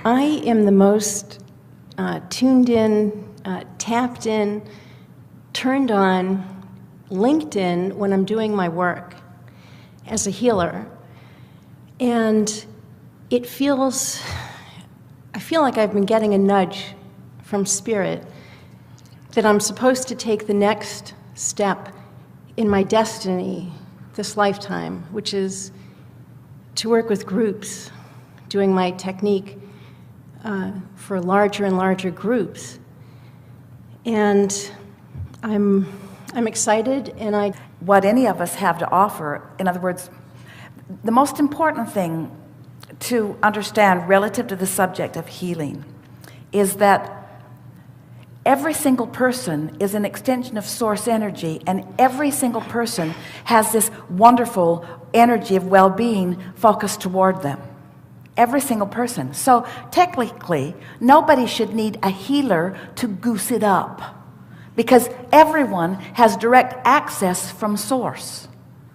I am the most tuned in, tapped in, turned on, linked in when I'm doing my work as a healer. And I feel like I've been getting a nudge from Spirit that I'm supposed to take the next step in my destiny this lifetime, which is to work with groups, doing my technique for larger and larger groups. And I'm excited, and what any of us have to offer, in other words, the most important thing to understand relative to the subject of healing is that every single person is an extension of source energy, and every single person has this wonderful energy of well-being focused toward them. Every single person. So technically, nobody should need a healer to goose it up, because everyone has direct access from source.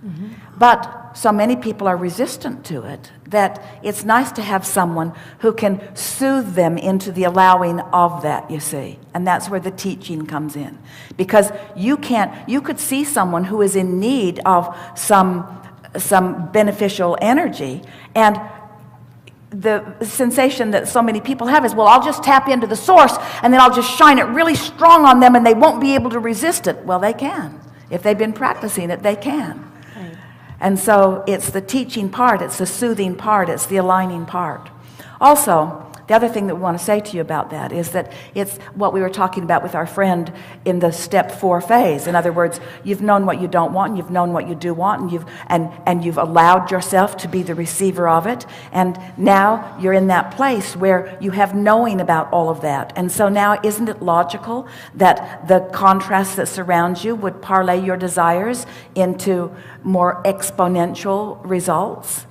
Mm-hmm. But so many people are resistant to it that it's nice to have someone who can soothe them into the allowing of that, you see. And that's where the teaching comes in. Because you could see someone who is in need of some beneficial energy, and the sensation that so many people have is, well, I'll just tap into the source and then I'll just shine it really strong on them and they won't be able to resist it. Well, they can. If they've been practicing it, they can. And so it's the teaching part, it's the soothing part, it's the aligning part. Also, the other thing that we want to say to you about that is that it's what we were talking about with our friend in the step 4 phase. In other words, you've known what you don't want, and you've known what you do want, and you've allowed yourself to be the receiver of it. And now you're in that place where you have knowing about all of that. And so now, isn't it logical that the contrast that surrounds you would parlay your desires into more exponential results?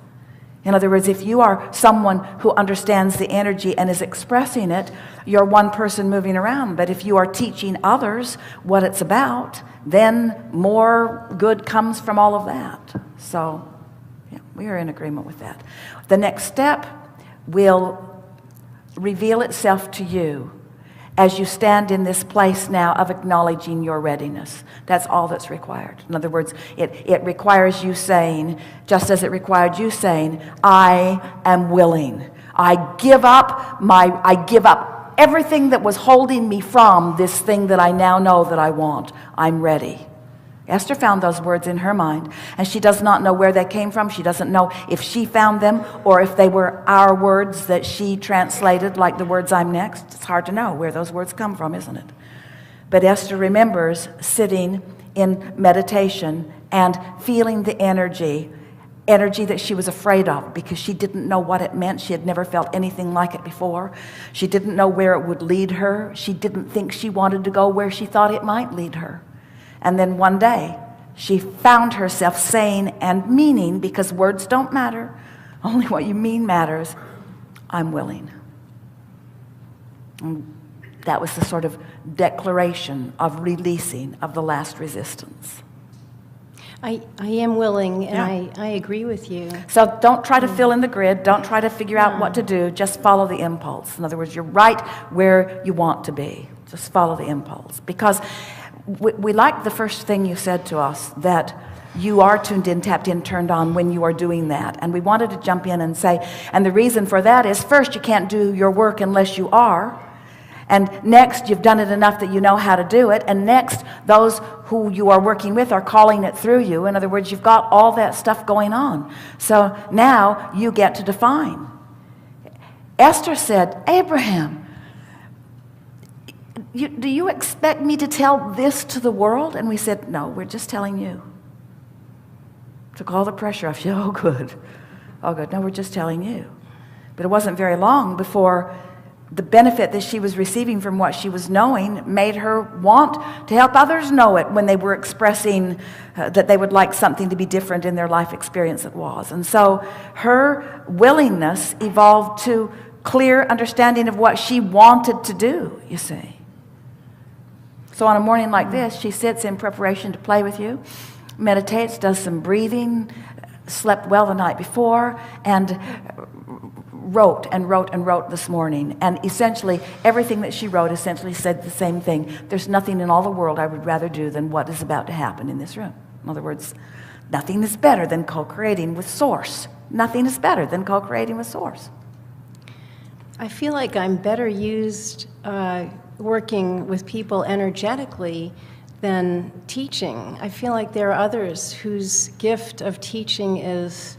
In other words, if you are someone who understands the energy and is expressing it, you're one person moving around. But if you are teaching others what it's about, then more good comes from all of that. So, yeah, we are in agreement with that. The next step will reveal itself to you as you stand in this place now of acknowledging your readiness. That's all that's required. In other words, it requires you saying, just as it required you saying, I am willing. I give up everything that was holding me from this thing that I now know that I want. I'm ready. Esther found those words in her mind, and she does not know where they came from. She doesn't know if she found them or if they were our words that she translated, like the words I'm next. It's hard to know where those words come from, isn't it? But Esther remembers sitting in meditation and feeling the energy that she was afraid of because she didn't know what it meant. She had never felt anything like it before. She didn't know where it would lead her. She didn't think she wanted to go where she thought it might lead her. And then one day, she found herself saying and meaning, because words don't matter, only what you mean matters, I'm willing. And that was the sort of declaration of releasing of the last resistance. I am willing, and I agree with you. So don't try to fill in the grid. Don't try to figure out what to do. Just follow the impulse. In other words, you're right where you want to be. Just follow the impulse. Because we like the first thing you said to us, that you are tuned in, tapped in, turned on when you are doing that. And we wanted to jump in and say, and the reason for that is, first, you can't do your work unless you are. And next, you've done it enough that you know how to do it. And next, those who you are working with are calling it through you. In other words, you've got all that stuff going on. So now you get to define. Esther said, Abraham, do you expect me to tell this to the world? And we said, no, we're just telling you. Took all the pressure off you. Oh, good. Oh, good. No, we're just telling you. But it wasn't very long before the benefit that she was receiving from what she was knowing made her want to help others know it when they were expressing that they would like something to be different in their life experience it was. And so her willingness evolved to clear understanding of what she wanted to do, you see. So on a morning like this, she sits in preparation to play with you, meditates, does some breathing, slept well the night before, and wrote and wrote and wrote this morning, and essentially everything that she wrote essentially said the same thing. There's nothing in all the world I would rather do than what is about to happen in this room. In other words, nothing is better than co-creating with Source. Nothing is better than co-creating with Source. I feel like I'm better used working with people energetically than teaching. I feel like there are others whose gift of teaching is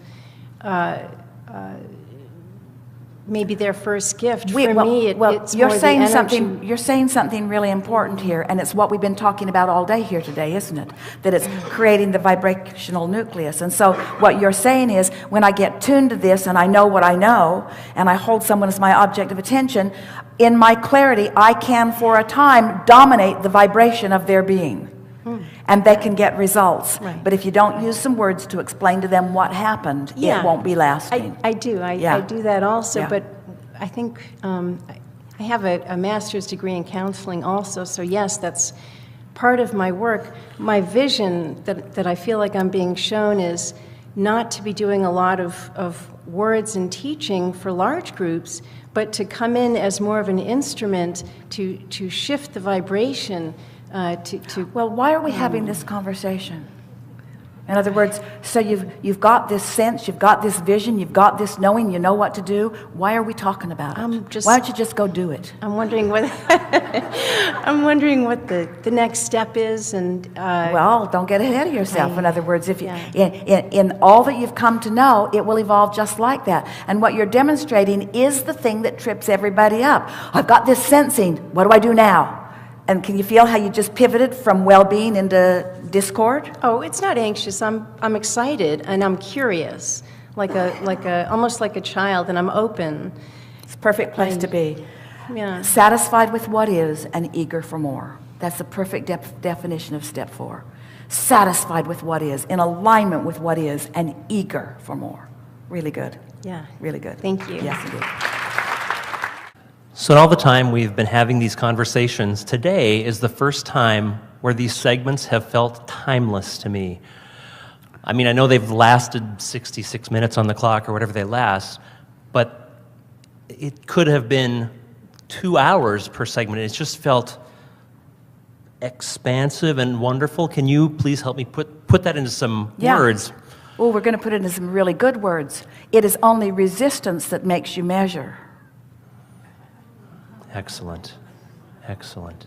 maybe their first gift. For me, it's you're more saying the energy. you're saying something really important here, and it's what we've been talking about all day here today, isn't it? That it's creating the vibrational nucleus. And so what you're saying is, when I get tuned to this and I know what I know, and I hold someone as my object of attention, in my clarity, I can for a time dominate the vibration of their being. And they can get results. Right. But if you don't use some words to explain to them what happened, it won't be lasting. I do. I do that also, but I think I have a master's degree in counseling also, so yes, that's part of my work. My vision that I feel like I'm being shown is not to be doing a lot of words and teaching for large groups, but to come in as more of an instrument to shift the vibration. Well, why are we having this conversation? In other words, so you've got this sense, you've got this vision, you've got this knowing, you know what to do. Why are we talking about it? Why don't you just go do it? I'm wondering what the next step is, and well, don't get ahead of yourself. In other words, if you, in all that you've come to know, it will evolve just like that. And what you're demonstrating is the thing that trips everybody up. I've got this sensing. What do I do now? And can you feel how you just pivoted from well-being into discord? Oh, it's not anxious. I'm excited and I'm curious, almost like a child, and I'm open. It's a perfect place to be. Yeah. Satisfied with what is and eager for more. That's the perfect definition of step 4. Satisfied with what is, in alignment with what is, and eager for more. Really good. Yeah. Really good. Thank you. Yes, indeed. So all the time we've been having these conversations, today is the first time where these segments have felt timeless to me. I mean, I know they've lasted 66 minutes on the clock or whatever they last, but it could have been 2 hours per segment. It's just felt expansive and wonderful. Can you please help me put that into some words? Oh, we're going to put it into some really good words. It is only resistance that makes you measure. Excellent. Excellent.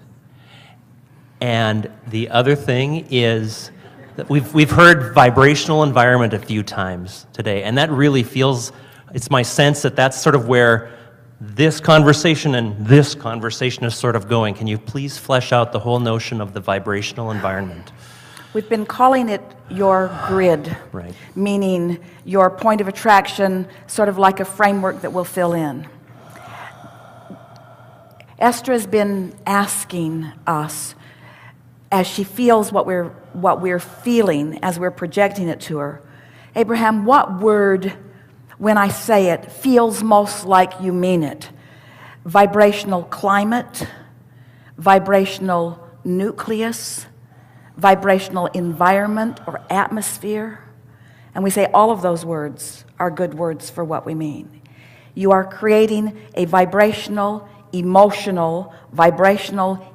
And the other thing is that we've heard vibrational environment a few times today, and that really feels, it's my sense that that's sort of where this conversation and this conversation is sort of going. Can you please flesh out the whole notion of the vibrational environment? We've been calling it your grid, Right. Meaning your point of attraction, sort of like a framework that will fill in. Esther has been asking us, as she feels what we're feeling as we're projecting it to her, Abraham, what word, when I say it, feels most like you mean it? Vibrational climate, vibrational nucleus, vibrational environment or atmosphere? And we say all of those words are good words for what we mean. You are creating a vibrational, vibrational,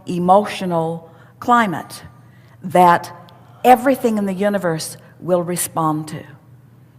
emotional climate that everything in the universe will respond to.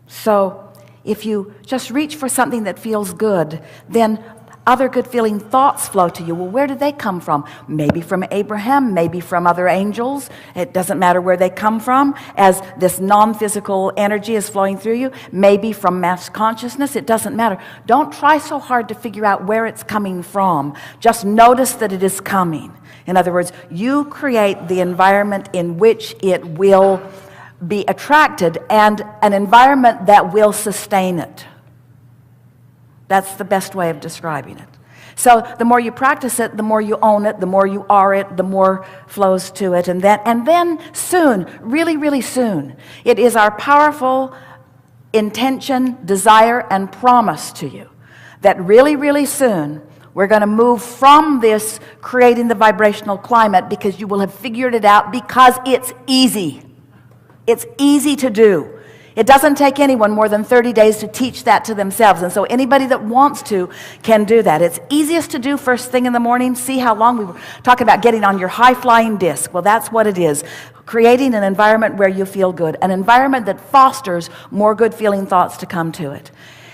So if you just reach for something that feels good, then other good feeling thoughts flow to you. Well, where did they come from? Maybe from Abraham, maybe from other angels. It doesn't matter where they come from, as this non-physical energy is flowing through you. Maybe from mass consciousness. It doesn't matter. Don't try so hard to figure out where it's coming from. Just notice that it is coming. In other words, you create the environment in which it will be attracted, and an environment that will sustain it. That's the best way of describing it. So the more you practice it, the more you own it, the more you are it, the more flows to it. And then soon, really, really soon, it is our powerful intention, desire, and promise to you that really, really soon, we're going to move from this creating the vibrational climate, because you will have figured it out, because it's easy. It's easy to do. It doesn't take anyone more than 30 days to teach that to themselves. And so anybody that wants to can do that. It's easiest to do first thing in the morning. See how long we were talking about getting on your high-flying disc. Well, that's what it is. Creating an environment where you feel good. An environment that fosters more good-feeling thoughts to come to it.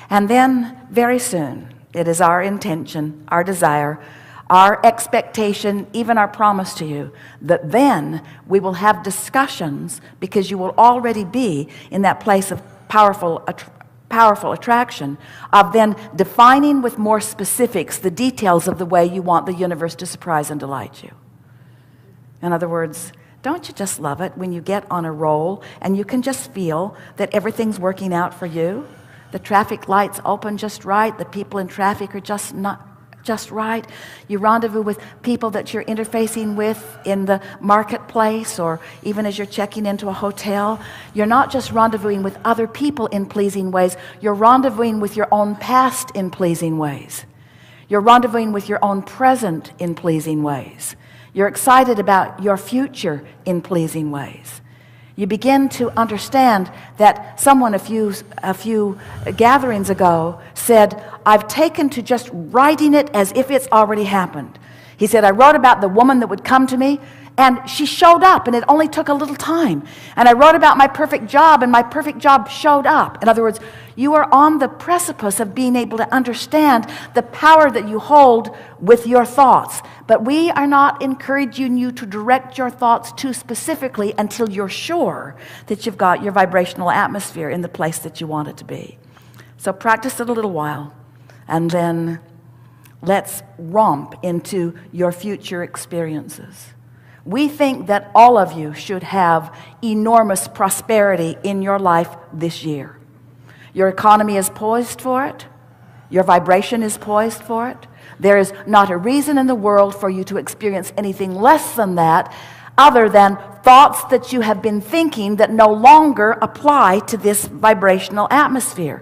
And then, very soon, it is our intention, our desire, our expectation, even our promise to you, that then we will have discussions, because you will already be in that place of powerful attraction, of then defining with more specifics the details of the way you want the universe to surprise and delight you. In other words, don't you just love it when you get on a roll and you can just feel that everything's working out for you? The traffic lights open just right, the people in traffic are just right. You rendezvous with people that you're interfacing with in the marketplace, or even as you're checking into a hotel. You're not just rendezvousing with other people in pleasing ways. You're rendezvousing with your own past in pleasing ways. You're rendezvousing with your own present in pleasing ways. You're excited about your future in pleasing ways. You begin to understand that someone a few gatherings ago said, I've taken to just writing it as if it's already happened. He said, I wrote about the woman that would come to me, and she showed up, and it only took a little time. And I wrote about my perfect job, and my perfect job showed up. In other words, you are on the precipice of being able to understand the power that you hold with your thoughts. But we are not encouraging you to direct your thoughts too specifically until you're sure that you've got your vibrational atmosphere in the place that you want it to be. So practice it a little while, and then let's romp into your future experiences. We think that all of you should have enormous prosperity in your life this year. Your economy is poised for it. Your vibration is poised for it. There is not a reason in the world for you to experience anything less than that, other than thoughts that you have been thinking that no longer apply to this vibrational atmosphere.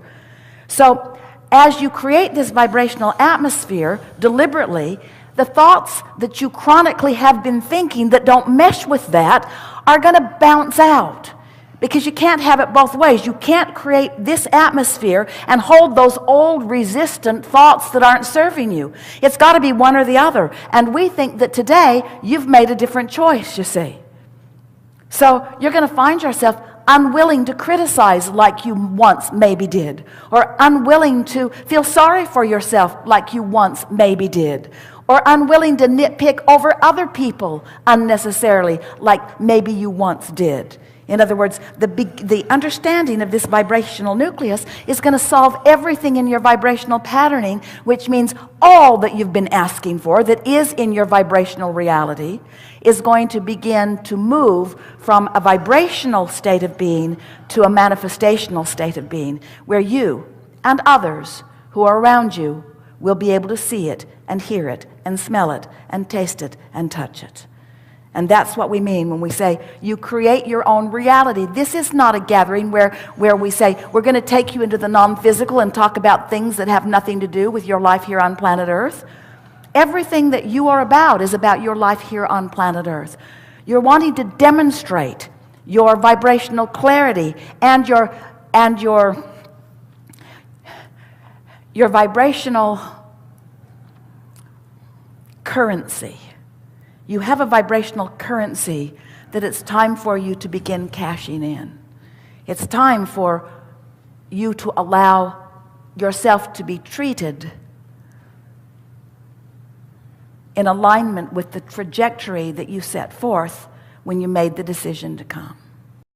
So as you create this vibrational atmosphere deliberately, the thoughts that you chronically have been thinking that don't mesh with that are going to bounce out, because you can't have it both ways. You can't create this atmosphere and hold those old resistant thoughts that aren't serving you. It's got to be one or the other. And we think that today you've made a different choice, you see. So you're going to find yourself unwilling to criticize like you once maybe did, or unwilling to feel sorry for yourself like you once maybe did, or unwilling to nitpick over other people unnecessarily like maybe you once did. In other words, the understanding of this vibrational nucleus is going to solve everything in your vibrational patterning, which means all that you've been asking for that is in your vibrational reality is going to begin to move from a vibrational state of being to a manifestational state of being, where you and others who are around you will be able to see it and hear it and smell it and taste it and touch it. And that's what we mean when we say you create your own reality. This is not a gathering where we say we're going to take you into the non-physical and talk about things that have nothing to do with your life here on planet Earth. Everything that you are about is about your life here on planet Earth. You're wanting to demonstrate your vibrational clarity and your vibrational currency. You have a vibrational currency that it's time for you to begin cashing in. It's time for you to allow yourself to be treated in alignment with the trajectory that you set forth when you made the decision to come.